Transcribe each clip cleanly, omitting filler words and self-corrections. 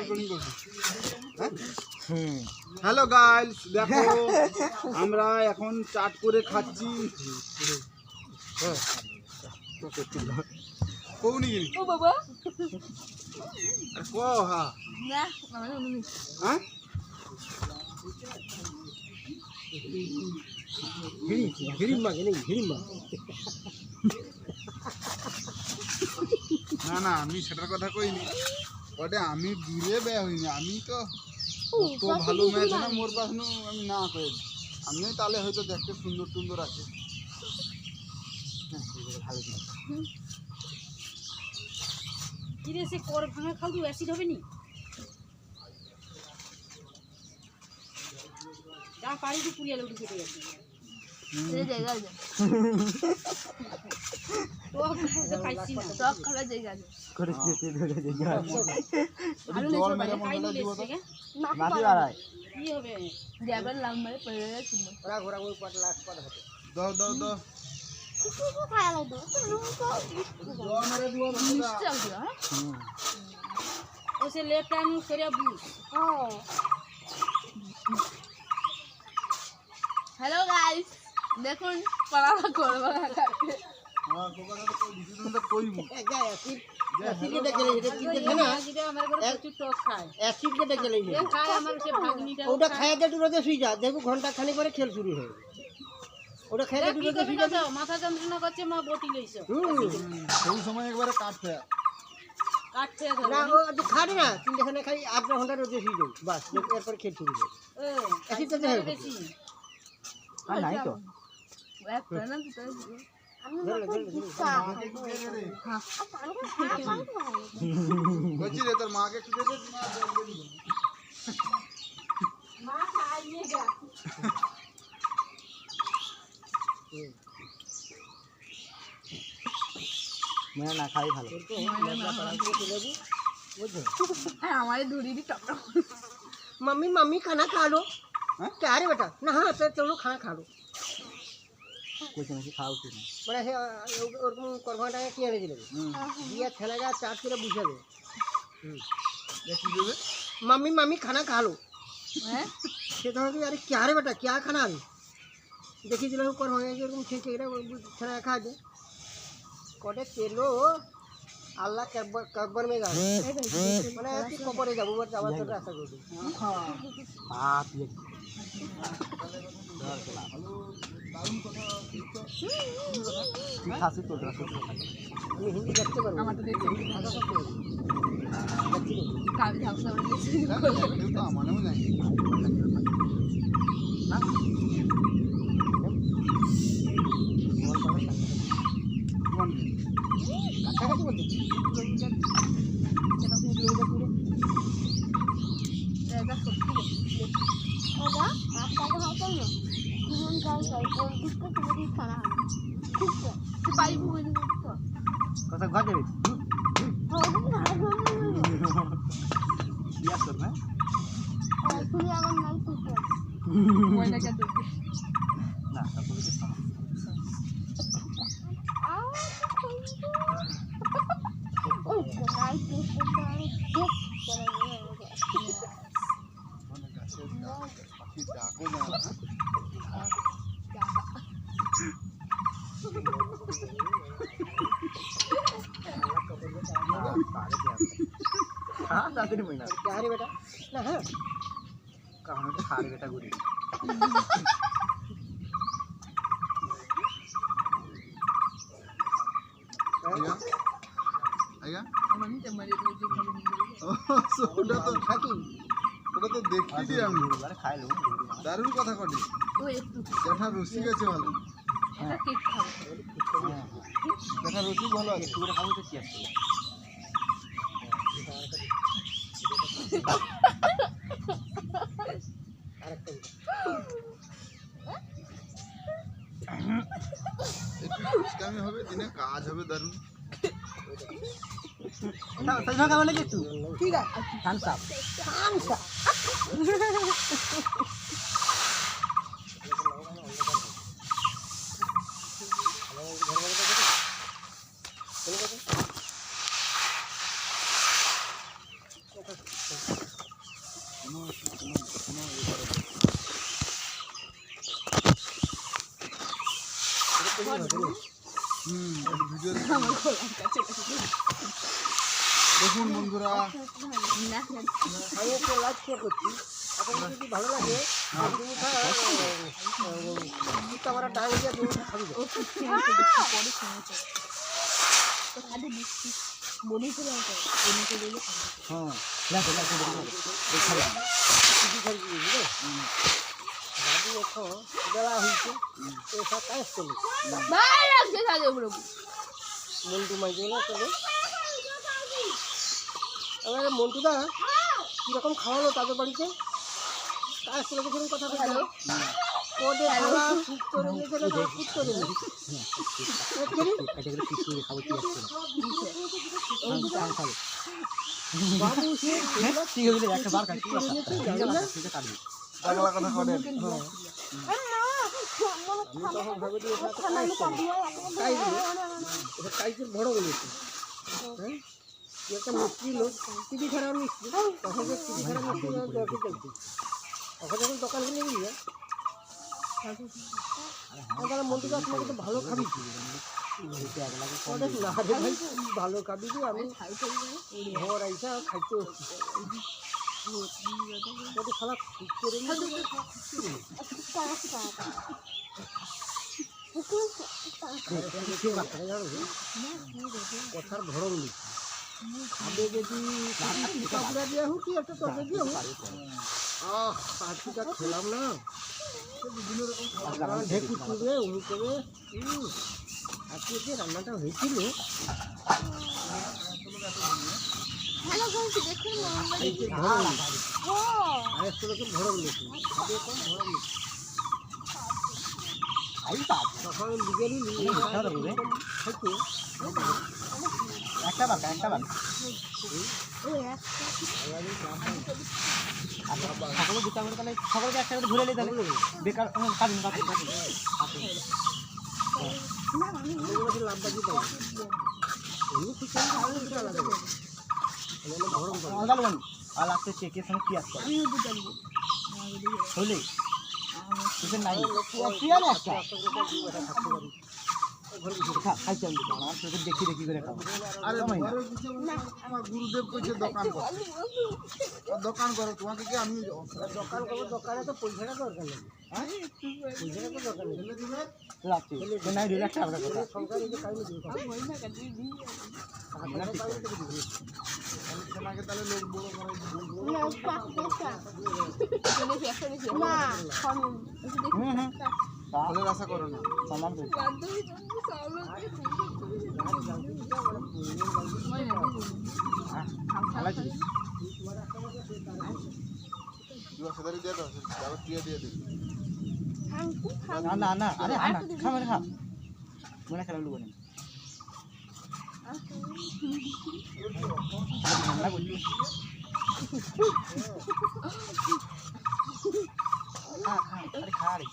Recording করছি। Hello guys, দেখো আমরা এখন চাট করে খাচ্ছি। কৌনিগিরি ও বাবা কো হ্যাঁ না মানে উনি হ্যাঁ না না আমি সেটার কথা কইনি, ওটা আমি দূরে ব্যয় হইনি, আমি তো তো ভালো ম্যাচ না মোর পাশনু আমি না কই আমি তাহলে হয়তো দেখতে সুন্দর সুন্দর আছে। ভালো কি রে সে কর ভাঙা খাও তো অ্যাসিড হবে নি যা পারি তো পুরিয়া লুটু কেটে গেছে এই জায়গা আছে তো কিছু খাইছি না সব খাওয়া জায়গা আছে করে কেটে ধরে জায়গা আলু জল নেছো মেরে ভাই মনে খাই দিব দিলে তো মাটি বাড়ায় কি হবে দেবার লাম মারে পড়ে যাচ্ছে ওরা ঘোরা ওই পাট লাস্ট পাট হবে দাও দাও দাও কিছু খায় লাগবে জল মেরে দিব মিষ্টি আছে হ্যাঁ ওসে লেট টাইম করে বুঝ হ্যালো গাইস দেখুন পড়াশোনা করব হ্যাঁ দোকানে তো কই ডিসিশন তো কইবো অ্যাসিড কেটে গেলে এটা কি দেখে না আজকে আমার ঘরে প্রচুর টক খায় অ্যাসিড কেটে গেলে এ খায় আমার সে ভাগনিটা ওটা খাইয়ে দে রোদে শুই যা দেখো ঘন্টা খানি পরে খেল শুরু হয় ওটা খাইয়ে দে কি রোদে করবি শুই না যা তো মাথা যন্ত্রণা করছে মা বটি লইছো সেই সময় একবারে কাটতে কাটছে না ও আজ খাবে না তিনটে খানে খাই 8 ঘন্টা রোদে শুই যাই বাস এরপর খেল শুরু হয় অ্যাসিডটা দেখে বেশি আর নাই তো একটা না তো বলছি রে তোর মাকে একটু দে দে, মা জল দিয়ে দিবে। মা খাইয়ে গা मैं ना खाई ভালো हमारे दूरी भी टक मम्मी मम्मी खाना खा लो हाँ? क्या रे बेटा ना हाँ तो चलो खाना खा लो कुछ नहीं खाओ कुछ नहीं মানে সে ওরকম করভাটাকে কি এনে দিলে দিয়া ছেলে যা চাট করে বুঝে দে দেখি দেবে मम्मी मम्मी खाना खा लो हैं সে তো কি আরে क्या रे बेटा क्या खाना है দেখি দিলে করভা এরকম ঠিক ঠিক রে ছেলে খা দে কোটে তেলো আল্লাহ কবর মে যাবে মানে তুই কবরে যাবো বাট যাওয়ার তো রাস্তা করবি বাপ লে দারুণ কথা তুই খাসি তো আমি হিন্দি লিখতে পারবো আমার তো দেখতে ভাষা করতে পারবো কাল ঝাউসা বলে কেউ তো আমারও জানি না কাছাকাছি বলতে এটা সত্যি দাদা আপনাকে হাঁটাই না জীবন কাল কাল কোন দিকটা তুমি খানা ঠিক আছে তুই পাইব বলে তো কথা ঘর যাবে বিয়া কর না তুমি আমার নাম ঠিক আছে ওইটা কেন না তারপরে কি সমস্যা ওই গাই তো পারে ঠিক করে মানে গাছের পাখি ডাকও যায় না हाँ दादी नहीं मिला क्या रे बेटा ना हाँ कहाँ तो खा रे बेटा गुड़ी আইয়া আইয়া আমি তো মারি দিই ওটা তো खाती ওটা তো দেখতেছি আমি बारे खाए लो দারুণ কথা কটি ও একটু দেখা রসি গেছে ভালো এটা কেক খাও দেখা রসি ভালো আছে पूरा खाओ तो क्या একটু ইসলামি হবে দিনে কাজ হবে দারুণ ना सही में खाने के तू ठीक है खान साहब खान साहब ভিডিও দেখুন বন্ধুরা, আমি একটা লাইক শেয়ার করছি, আপনাদের যদি ভালো লাগে দুটা আমার ডাল দিয়ে দুটা খাবি। বাবু এখন বেলা হয়েছে, এসব কাজ চলে মন্টু মাইজে না চলে। এবারে মন্টুদা কীরকম খাওয়ালো তাদের বাড়িতে, কাজ চলে গেছিলাম কথা বললো, ওদের খাওয়া ফুট করে দিয়েছিল, ফুট করে বাবু সে পাগলা কথা করেন। কাইজের বড় বলেছে, হ্যাঁ একটা মিস্ত্রি লোক, টিভি খারাপ মিস্ত্রি, তখন যে টিভি খারাপ মিস্ত্রি দরকার চাইছে, তখন যখন দোকান কিনে নিয়ে তারা মন্টুদা তোমাকে তো ভালো খাবি, না রে ভাই ভালো খাবি যে আমি ঘর আইসা খাইতে হচ্ছি খালা ঠিক করে কথার ধরন দিচ্ছি, খাবে যদি কাপড়া দেওয়া হোক কি একটা তরকারি দিয়ে হোক, আজটা খেলাম না বিভিন্ন রকম খাবার ঢেকি করবে উনি করবে। আজকে যে রান্নাটা হয়েছিল তখন বিকেলই একটা বাঁকা সকলে দুটা করে তাহলে সকলকে একটা করে ধরে নিই, তাহলে বেকার কাটিন লাভবাজি পাই এমনি চিকেন আলাদা আর লাগতে চেকের সঙ্গে পেঁয়াজ করে হলে চিকেন নাই খাইতে আমি আমার তোকে দেখি করে খাবো। আরে ঘরে বসে আমার গুরুদেব কইছে দোকান কর, দোকান করো, তোমাকে কি আমি দোকান করবো, দোকানে তো পয়সাটা দরকার নেই, পয়সাটা তো দরকার নেই, রাত্রি নাই রিল্যাক্স টাকা করে সংসারে যে কাহিনী দিই সেনাকে তাহলে লোক বড় করে ফলের আশা করো না। সমান করে দিয়ে দাও, আবার দিয়ে দেবে। না আরে আনা খা মানে খা মনে খেলা লুবো না রান্না করছি খা রে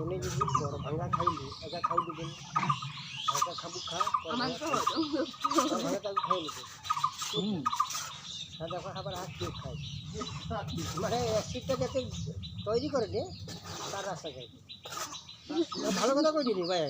উনি যদি বড় ভাঙা খাইলে একা খাই দেবেন, একা খাবো খা ভাঙা তাকে খাই নেবে, সাদা খাবার হাত দিয়ে খাই, মানে অ্যাসিডটা যাতে তৈরি করে দে তার রাস্তা খাই। ভালো কথা কই দিদি ভাই,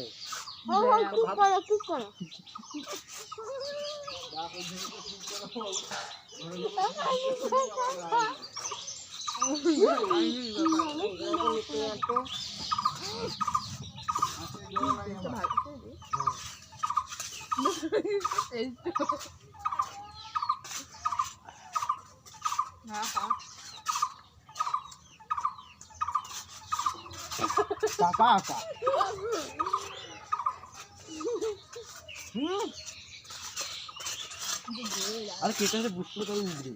কাকা আরে কেটে বুঝতে পারি উঠবে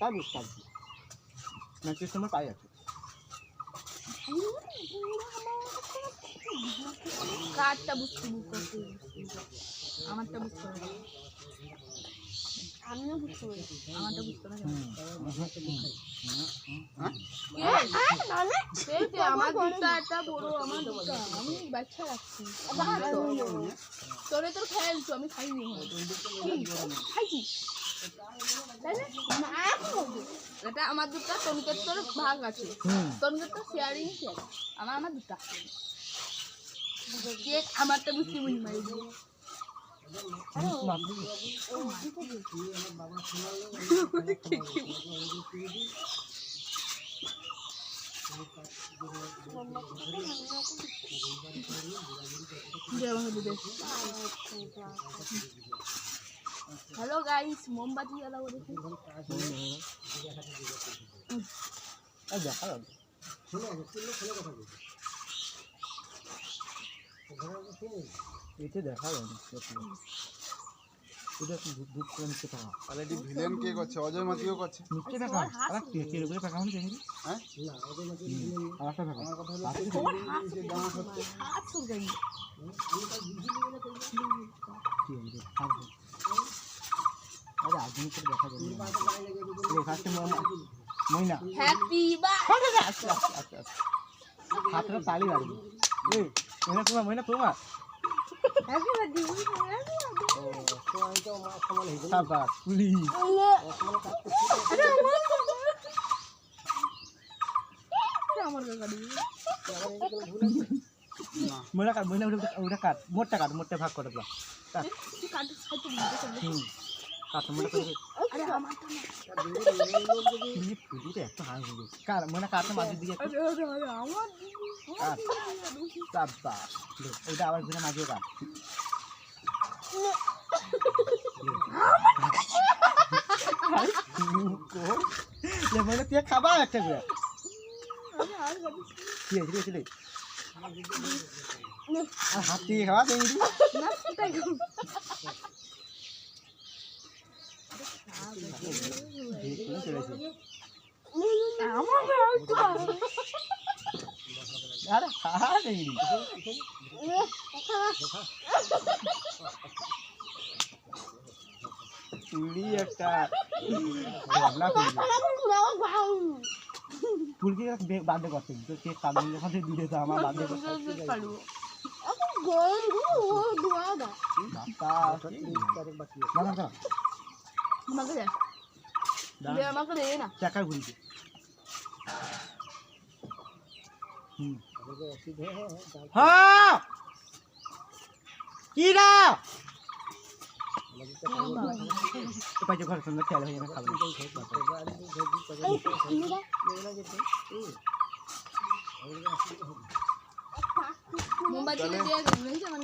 তাই বুঝতে পারছি না কি সময় পাই আছে কারটা বুঝতে আমারটা বুঝতে আমিও বুঝতে পারি আমারটা বুঝতে পারছি আমার দুটা একটা বড় আমার দুটা আমি বাচ্চা রাখছি তোরে তোর খেলছো আমি খাইনি খাইছি তাই না এটা আমার দুটা তনিকের তোর ভাগ আছে তনিকের তোর শেয়ারিং শেয়ার আমার দুটা কেক আমারটা বুঝতে বুঝি মারি হ্যালো গাইস মোমবাতি জ্বালাবো দেখি দেখা যাবে এতে দেখা যাবে এটা ধূপ করে নিচ্ছে টাকা তাহলে এটি ভিলেন কে করছে? অজয় মাতিও করছে। নিচ্ছে টাকা আর তেল করে টাকা হচ্ছে দেখি হ্যাঁ আর একটা টাকা আমার কথা হলো যে ডান্স হচ্ছে হাত সরকারি আরে আধুনিক করে দেখা যাবে ফার্স্টে ময়না হ্যাপি বার্থডে আচ্ছা হাতটা তালি লাগবে এই ময়না তোমার হ্যাপি বার্থডে সাবাস পুলি আমার কাকা দিবি ময়না কাট ময়না ওটা কাট মোটটা ভাগ করে দাও কাট তুই কাট খাইতে দিবি কাট মোটটা করে আরে আমার তো পুলি পুলিতে এত হাই হবে কার ময়না কাটটা মাঝে দিকে আরে আমার কাট সাবাস ওটা আবার ঘুরে মাঝে কাট ময়না তুই খাবা একটা করে কি আছে রে আর হাত দিয়ে খাওয়া দেই না সেটাই আমার তো আরে খা দেই পুলি একটা ভাবনা করবি ফুলকে বার্থডে করতে তো কেক কাটবেন যখন দিয়ে দাও আমার বার্থডে করতে পারবো আমাকে দে আমাকে দে না টাকা ঘুরিতে হ্যাঁ কি না পাইছে ঘর সঙ্গে খেয়াল হয়ে যাবে খাবো মোমবাতি দিয়ে গেছে মানে